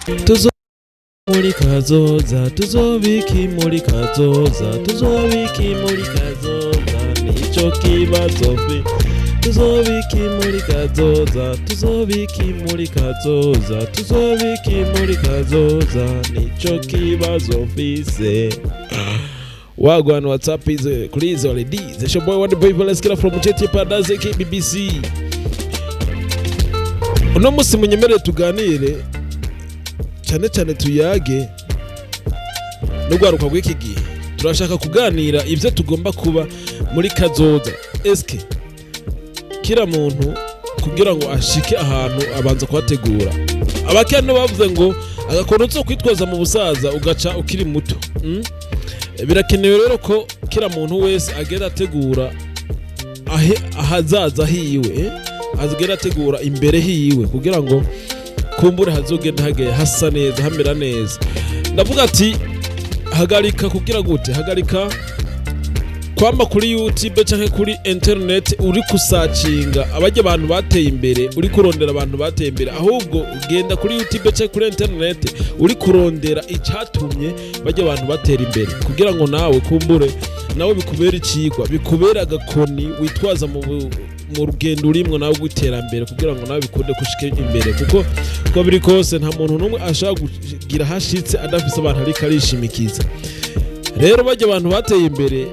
tuzo muri kazoza tuzobiki muri kazoza tuzobiki muri kazoza nico kibazo fi tuzobiki muri kazoza tuzobiki muri kazoza tuzobiki muri kazoza nico kibazo fise. Wagwan, what's up? Is Chris already? The show boy, what the people, let's get from Cheti Padaze BBC. Uno musi munyemere tuganire cyane tuyage no gwaruka gw'iki gihe. Turashaka kuganira ivyo tugomba kuba muri kazoza. Eske kira muntu kugira ngo ashike ahantu abanza kwategura. Abakene bavuze ngo agakono cyo kwitwaza mu busaza ugaca ukiri muto. Birakenewe rero ko kira muntu wese agenda ategura ahazaza hiwe, azigera ategura imbere hiwe kugira ngo kumbure hazogenda hageye hasa neza hamera neza. Ndavuga ati hagarika kugira gute, hagarika kwamba kuri YouTube canke kuri internet uri kusacinga abaje abantu bateye imbere, uri kurondera abantu bateye imbere, ahubwo ugenda kuri YouTube canke kuri internet uri kurondera icyatumye baje abantu batera imbere kugira ngo nawe kumbure nawe bikubera icigwa, bikubera agakoni witwaza mu rugendo urimwo nawe gwiterambere kugira ngo nawe bikunde kushika imbere, kuko ko biri kose nta muntu numwe ashaka kugira hashitse adafise abantu ari karishimikiza. Rero baje abantu bateye imbere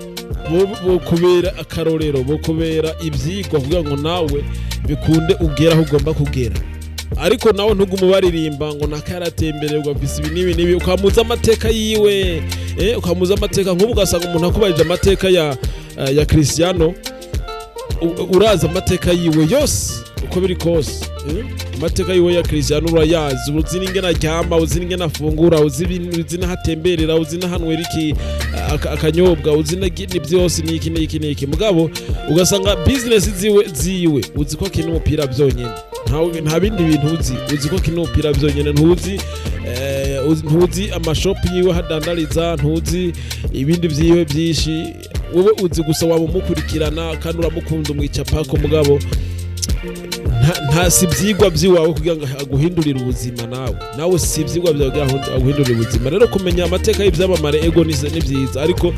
bo kubera akarorero, bo kubera ivyigwa kugira ngo nawe bikunde ugera aho ugomba kugera. Ariko nawe ntugumubaririmba ngo nakaratembere ugafise ibi nibi ukamuza amateka yiwe, ukamuza amateka nk'ubu gasanga umuntu akubarije amateka ya Cristiano, uraza amateka yiwe yose uko biri kose. Amateka yiwe ya Cristiano urayazi, uzi n'ingena aryama, uzi n'ingena afungura, uzi n'ahatemberera, uzi n'ahanwera iki akanyobwa, uzi n'ibindi byose n'iki mugabo ugasanga business ziwe uzi ko akina umupira byonyene, nta bindi bintu uzi ko akina umupira byonyene, ntuzi amashop yiwe hadandariza, ntuzi ibindi vyiwe byinshi, wowe uzi gusa wamukurikirana kandi uramukunda umwicapako mugabo nta sibyigwa byiwawe kugira ngo aguhindurire ubuzima. nawe sibyigwa byawe aguhindurire ubuzima. Rero kumenya amateka y'ivyamamare ego ni byiza, ariko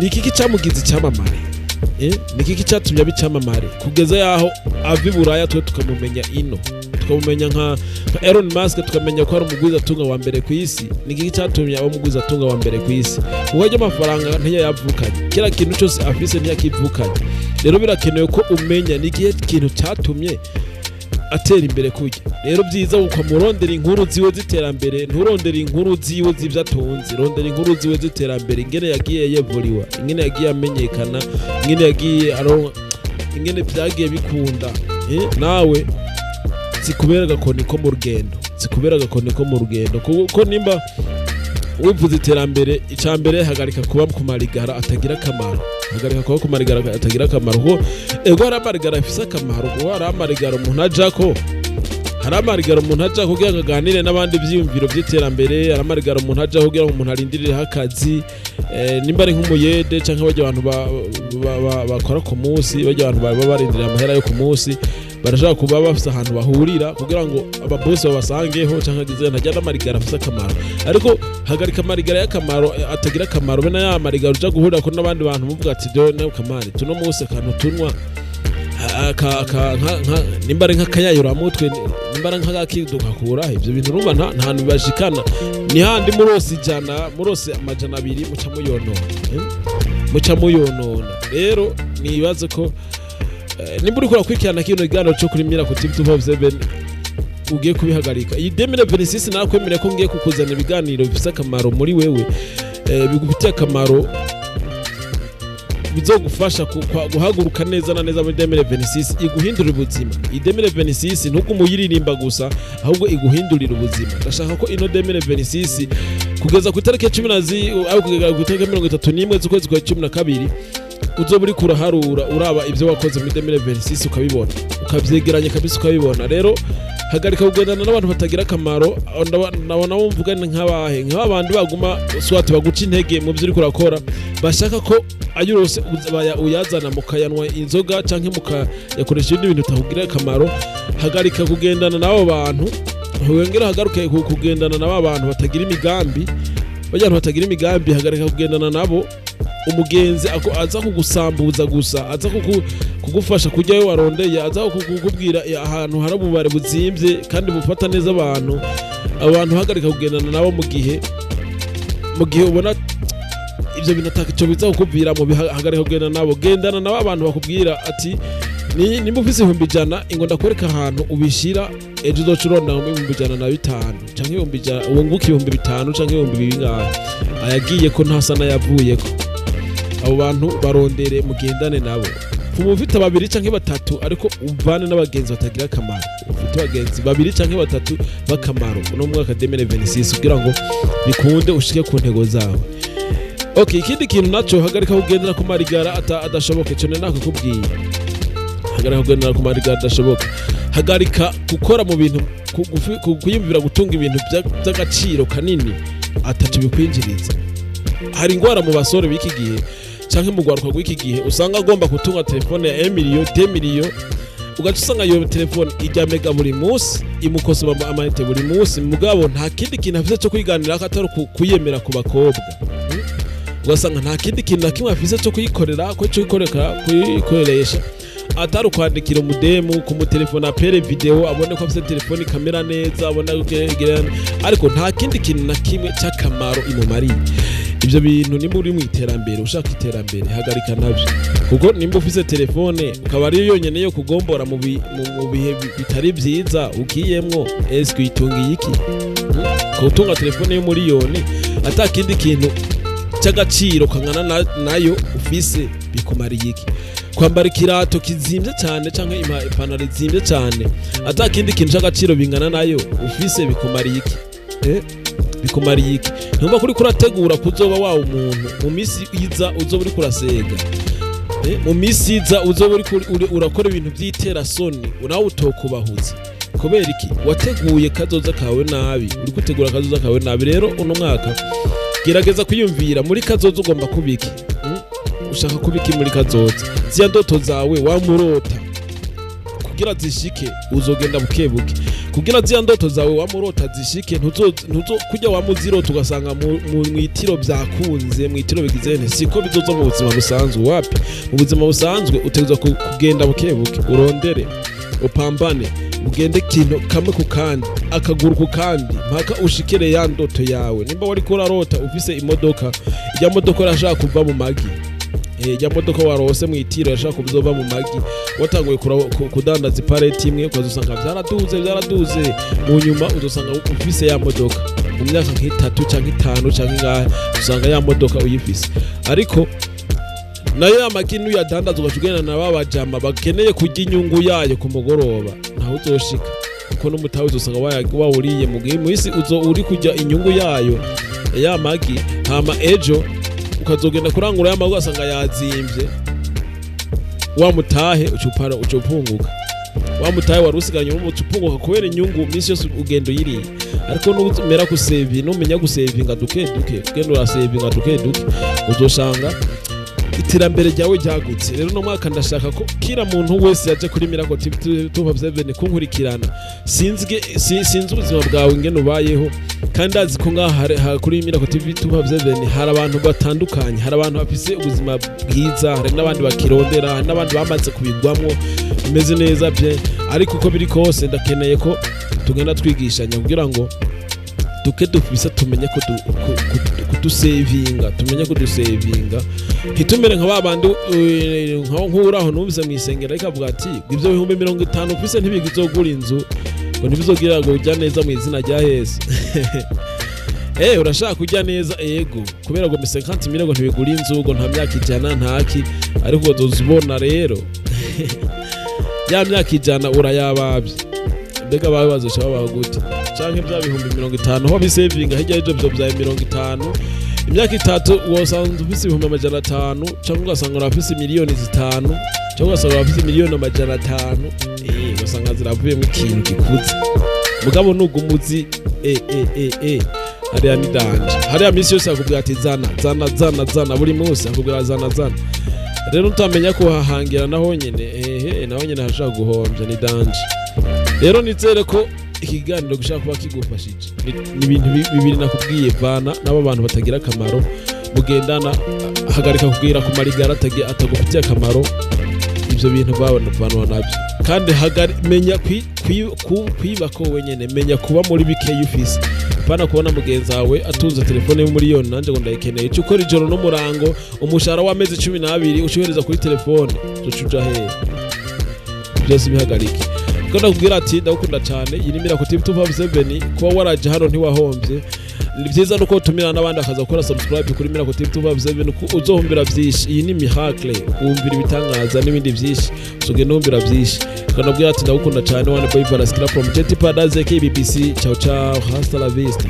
nikiki cyamugize icyamamare, nikiki cyatumye abicamamare kugeza yaho ava Buraya twe tukamumenya ino, tukamumenya nka Elon Musk, tukamenya ko ari umugwiza tunga wa mbere ku isi. Nikiki cyatumye aba umugwiza tunga wa mbere ku isi? Uwaje amafaranga ntiyayavukanye, kira kintu cyose afise ntiyakivukanye. Rero birakenewe ko umenya nikihe kintu cyatumye atera imbere kujya. Rero byiza ukamurondera inkuru ziwe ziterambere, nturondera inkuru ziwe z'ivyatunzi, rondera inkuru ziwe ziterambere, ingene yagiye yevuriwa, ingene yagiye amenyekana, ingene yagiye ingene byagiye bikunda. Nawe zikubera agakoni ko mu rugendo, zikubera agakoni ko mu rugendo, kuko nimba wivuze iterambere, icambere hagarika kuba kumarigara atagira akamaro, hagarika kuba kumarigara atagira akamaro. Ho ego hari amarigara afise akamaro, ho hari amarigara umuntu ajako, hari amarigara umuntu ajako kugira ngo aganire n'abandi byiyumviro by'iterambere, hari amarigara umuntu ajako kugira ngo umuntu arindirire akazi, nimba ari nk'umuyede canke baje abantu bakora ku munsi, baje abantu baba barindira amahera yo ku munsi, barashaka kuba bafise ahantu bahurira kugira ngo ababosi babasangeho canke agize ntajya amarigara afise akamaro. Ariko hagarika amarigara y'akamaro atagira akamaro, bena ya marigara uja guhurira ko n'abandi bantu muvuga ati done kamari tuno munsi kantu tunwa nimba ari nk'akayayura mutwe, nimba ari nk'agakiduka kura ivyo bintu rumva nta bibashikana, ni handi murose ijana, murose amajana 2 muca muyonona. Rero nibaze ko nimba uri kwikirana kino gano cyo kuri Mira ku TV 257 ugiye kubihagarika. Iyi 2026 nakwemere ko ngiye kukuzana ibiganiro bifite akamaro muri wewe, bigufitiye akamaro, bizogufasha guhaguruka neza na neza muri 2026, iguhindurira ubuzima. Iyi 2026 ntugumuyiririmba gusa, ahubwo iguhindurira ubuzima. Ndashaka ko ino 2026 kugeza ku itariki 10 au kugeza ku itariki 31 z'ukwezi kwa 12 uzoba uri kuraharura uraba ibyo wakoze muri 2026 ukabibona, ukabyegeranya kabisa ukabibona. Rero hagarika kugendana n'abantu batagira akamaro. Ndabona wumvugana nk'abandi baguma swati baguca intege mu byo uri kurakora, bashaka ko ayurose uyazana mukayanwa inzoga canke mukayakoresha ibindi bintu utakugira akamaro. Hagarika kugendana n'abo bantu wengera hagaruke kugendana naba abantu batagira imigambi, bajyantu batagira imigambi, hagarika kugendana nabo. Umugenzi aza kugusambuza gusa, aza kugufasha kujyayo warondeye, aza kukubwira ahantu harabubare buzimvye kandi bufata neza abantu. Abantu hagarika kugendana nabo mu gihe ubona ivyo bintu atakico biza kukubwira mu hagarika kugendana nabo. Gendana nabo abantu bakubwira ati nimba ufise 100 ingo ndakwereka ahantu ubishira, ejo uzocurona 1,500 canke 1,000 wunguka 5,000 canke 2,000 ayagiye ko ntasana yavuyeko. Abo bantu barondere mugendane nabo. Ufite 2 canke 3 ariko uvane n'abagenzi batagira akamaro. Ufite abagenzi 2 canke 3 bakamaro no mwaka 2026 kugira ngo bikunde ushike ku ntego zawe. Okay, ikindi kintu naco hagarika kugendera ku marigara adashoboke cyo nako kubwiye. Hagarika kugendera ku marigara adashoboka. Hagarika gukora mu bintu kuyumvira gutunga ibintu by'agaciro kanini atatu bikwinjiriza. Hari ingwara mu basore biki gihe canke mu gwaruka gw'iki gihe usanga agomba gutunga telefone ya 1 million 2 million, ugaca usanga iyo telefone ijya mega buri munsi, imukosoma amayinite buri munsi, mugabo nta kindi kintu afise cyo kwiganira atari kuyemera ku bakobwa. Ugasanga nta kindi kintu nakimwe afise cyo kuyikorera kuyikoresha atari kwandikira umudemu ku mutelefone apere video, abone ko afise telefone kamera neza, abona ariko nta kindi kintu nakimwe cy'akamaro imumariye. Ibyo bintu nimba uri mu iterambere, ushaka iterambere, hagarika nabyo. Kuko nimba ufise telefone ukaba ari yonyene yo kugombora mu bihe bitari byiza ukiyemwo, eske uyitungiye iki? Ko utunga telefone yo miliyoni atakindi kintu cy'agaciro kangana nayo ufise bikumariye iki? Kwambara ikirato kizimvye cyane canke ipantaro izimvye cyane atakindi kintu cy'agaciro bingana nayo ufise bikumariye iki? Bikumariye iki? Numva kuri kurategura kuzoba wawe umuntu mu misi iza uzoba uri kurasega, mu misi iza uzoba uri urakora ibintu byitera soni, unawe utokubahuza. Kubera iki? Wateguye kazoza kawe nabi, uri gutegura kazoza kawe nabi. Rero uno mwaka gerageza kuyumvira muri kazoza ugomba kubiki. Ushaka kubiki muri kazoza? Ziya ndoto zawe wamurota kugira zishike uzogenda bukebuke. Kugira ziya ndoto zawe wamurota zishike ntuzo kujya wamuzirota ugasanga mu itiro byakunze, mu itiro bigizene, siko bizoza mu buzima busanzwe. Wapi? Mu buzima busanzwe utegeza kugenda bukebuke, urondere, upambane, ugende kintu kamwe ku kandi, akaguru ku kandi, mpaka ushikire ya ndoto yawe. Nimba wari kurarota ufise imodoka, ijya modoka irashaka kuva mu magi, ijya modoka warose mu itiro yashaka kuzoba mu magi, watanguye kudandaza ipareti imwe, ukazusanga byaraduze, mu nyuma uzosanga ufise ya modoka mu myaka nk'itatu canke 5 canke ngahe, usanga ya modoka uyifise. Ariko nayo yamakinu yadandaza ugacugena na babajama bakeneye kujya inyungu yayo ku mugoroba, ntaho uzoshika kuko no mutawe uzosanga wawuriye mu gihe muisi uri kujya inyungu yayo ya magi, hama ejo ukazogenda kurangura ya magi ugasanga yazimvye, wamutahe ucupunguka, wamutahe warusiganye umucupunguka kubera inyungu misi yose ugendo yiriye. Ariko numera kusevi, numenya gusevinga duke ugendo urasevinga duke uzoshanga iterambere ryawe ryagutse. Rero no mwaka ndashaka ko kira muntu wese yaje kuri Miracle TV 257 kunkurikirana, sinzi ubuzima bwawe ingene ubayeho, kandi azi ko ngaha kuri Miracle TV 257 hari abantu batandukanye, hari abantu bafise ubuzima bwiza, hari n'abandi bakirondera, hari n'abandi bamaze kubigwamwo bimeze neza bye. Ariko uko biri kose ndakeneye ko tugenda twigishanya kugira ngo dufise tumenye ko kudusevinga, hitumere nka babandi nk'uraho nubize mu isengero ikavuga ati ibyo 50 ufise ntibigizogura inzu ngo ntibizogira ngo ujya neza mu izina rya heza. Urashaka kujya neza ego kubera ngo 50 ngo ntibigura inzu ngo nta myaka 100 ntaki, ariko uzobona rero ya myaka 100 urayababye, mbega babazo cyaba gute canke bya 50 ho bisevinga hirya y'ibyo bya 50 imyaka 3 wosanze ufise 500 cyangwa ugasanga urafise miliyoni 5 cyangwa ugasanga urafise miliyoni 500, ugasanga ziravuye mu kintu gikuze. Mugabo nugumuzi hariya ni danje, hariya misi yose akubwira ati zana buri munsi akubwira zana. Rero utamenya ko hahangira naho nyene naho nyene hashaka guhombya ni danje. Rero nizere ko ikiganiro gushaka kuba kigufashije ni ibintu bibiri nakubwiye, vana n'abo bantu batagira akamaro mugendana, hagarika kubwira ku marigara atagufitiye akamaro, ibyo bintu vanwa nabyo. Kandi menya kwibako wenyene, menya kuba muri bikeyi ufise, pana kubona mugenzi wawe atunze telefone y'umuriyoni nanje ngo ndayikeneye, cyo ukora ijoro n'umurango, umushahara w'amezi 12 ucihereza kuri telefone, ucuja hehe? Byose bihagarike. Kandi nakubwira ati ndagukunda cyane, iyi ni Miracle TV 257, kuba waraje hano ntiwahombye. Ni byiza nuko tumira n'abandi akaza gukora subscribe kuri Miracle TV 257, uzohumbira byinshi. Iyi ni Miracle, kumbira ibitangaza n'ibindi byinshi, uzoge numbira byinshi. Kandi nakubwira ati ndagukunda cyane, wana boy Valaskira from Jet Padaze KBBC. Ciao ciao, hasta la vista.